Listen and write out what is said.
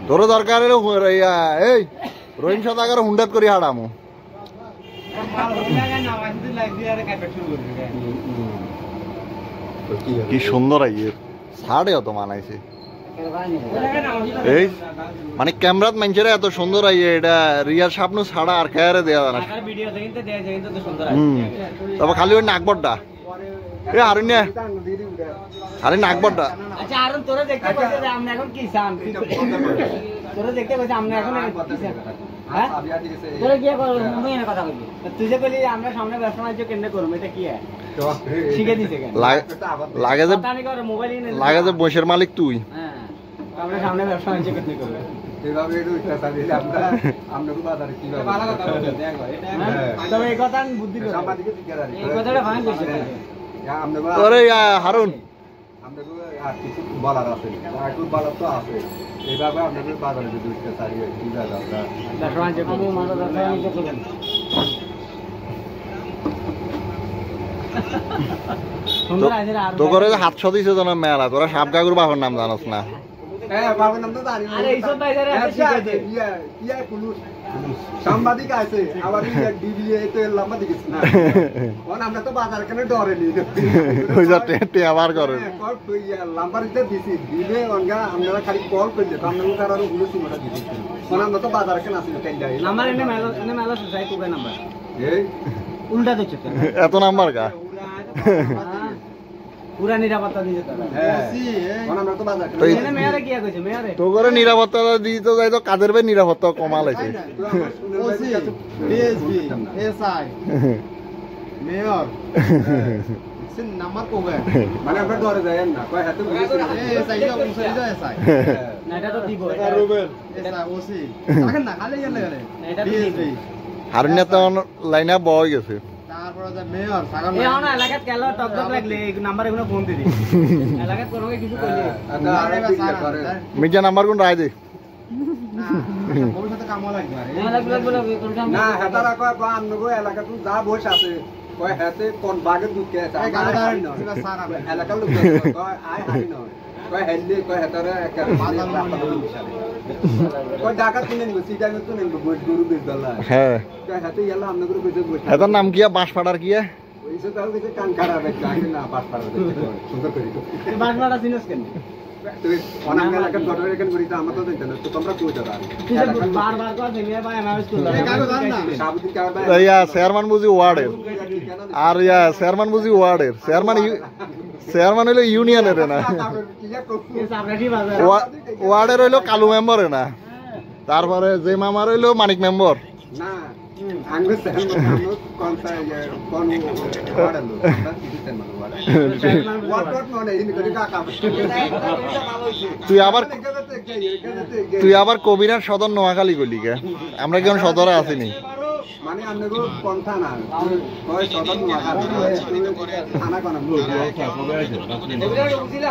তোর দরকার হলো এই রহিম সদাগর হুন্ডাত করি হাড়ামু কি সুন্দর আইয়ে ছাড়ে অত মানাইছে এই মানে ক্যামেরাত মানছে এত সুন্দর আইয়ে এটা রিয়ার স্বপ্ন ছাড়া আর খেয়ারে দেয়া না তবে খালি ওই নাকবরটা এ হারুন আরে নাকবরটা আচ্ছা হারুন তোরা দেখতে কইছে যে আমরা এখন কি চান তোরা দেখতে কইছে আমরা এখন কি চান হ্যাঁ তোরা কি করব মুই এর কথা কইবি তুই যে কইলি আমরা সামনে ব্যবসা বাণিজ্য কেন্দ্র করব এটা কি শিখে দিছে কেন লাগে যে বসের মালিক তুই হ্যাঁ আমরা সামনে ব্যবসা বাণিজ্য কেন্দ্র করব এভাবে একটু ইচ্ছা দিলে আমরা খুব বাজারে কি ভালো কথা বলতে দেখো এটা তবে এই কথা আমি বুদ্ধি করে সাংবাদিককে জিজ্ঞাসা করি এই কথাটা ভাঙ কইছে ওরে হারুন আমাদের আর কিছু বলার আছে একটু বলার তো আছে এইভাবে আপনাদের বাজারে যদি উঠতে চাই কি জায়গা আমরা ব্যবসা বাণিজ্য করব মাথা ব্যবসা বাণিজ্য করবেন তো করে হাত দিছে জন মেলা তোরা সাপ কাকুর বাবার নাম জানোস না বাবার নাম তো জানি আরে এইসব বাইরে আছে ইয়া পুলিশ সাংবাদিক আছে আবার ডিবিএ তো লম্বা দিছিস না কোন আমরা তো বাজার কেন ডরে নি ওই যা টেটে আবার করে কল তুই লম্বার দিতে দিছি দিলে অনগা আমরা খালি কল করলে আমরা কারণ গুলো সিমটা দিছি কোন আমরা তো বাজার কেন আসি কেন যাই নাম্বার এনে মেলা যাই তো নাম্বার এই উল্টা দিছ এত নাম্বার কা পুরা নিরাপত্তা দিতে তারা কোন আমরা তো বাজার কেন এনে মেয়ারে কি কইছে মেয়ারে তো করে নিরাপত্তা দিতে যাই তো কাদের ভাই নিরাপত্তা কমাল আছে ওসি ডিএসপি এসআই মেয়র সিন নাম্বার কোবে মানে আমরা ধরে যাই না কয় হাতে এসআই ও মুসরি তো এসআই না এটা তো দিব এটা রুবেল এসআই ওসি দেখেন না খালি গেলে গেলে এটা ডিএসপি হারুনিয়া তো লাইনা বয় গেছে তারপর যে মেয়র সাগর এই না এলাকাত কেলা টক টক লাগলে এই নাম্বার এগুলো ফোন দিবি এলাকাত কোনো কিছু কইলে মির্জা নাম্বার কোন রায় দে ভবিষ্যতে কাম লাগবে না হেতারা কয় বা আমনগো এলাকা তো যা বসে আছে কয় হেতে কোন বাগে দুকে আছে এলাকার লোক কয় আই হাই নয় কয় হেলদি কয় হেতারা একটা কয় ঢাকা কিনে নিব সিটা তো নিব গরু বিদ্যালয় হ্যাঁ কয় হেতে গেল আমনগো কইছে বসে এটার নাম কি বাঁশপাড়ার কি ওইসব কাউ কইছে কান খারাপ আছে না বাঁশপাড়া সুন্দর করি বাঁশপাড়া জিনিস কেন তুই অনেক এলাকার ঘটনা এখান করি তো আমরা তো জানি না তো তোমরা কই দাদা তুই বারবার কর দেমিয়া ভাই আমি স্কুল এই কাগজ আন না সাবুদ্দিন কাগজ ভাই ইয়া চেয়ারম্যান বুঝি ওয়ার্ডের আর ইয়া চেয়ারম্যান বুঝি ওয়ার্ডের চেয়ারম্যান হইলো ইউনিয়নের না ওয়ার্ডের হইলো কালু মেম্বারে না তারপরে যে মামার হইলো মানিক মেম্বার না আঙ্গুস কোনটা কোন ওয়ার্ডালো তুই আবার কবিরার সদর নোয়াখালী গলি কে আমরা কেমন সদরে আসিনি মানে আমনেগো কোনটা না কয় সদর নোয়াখালী থানা কোন বুঝিলা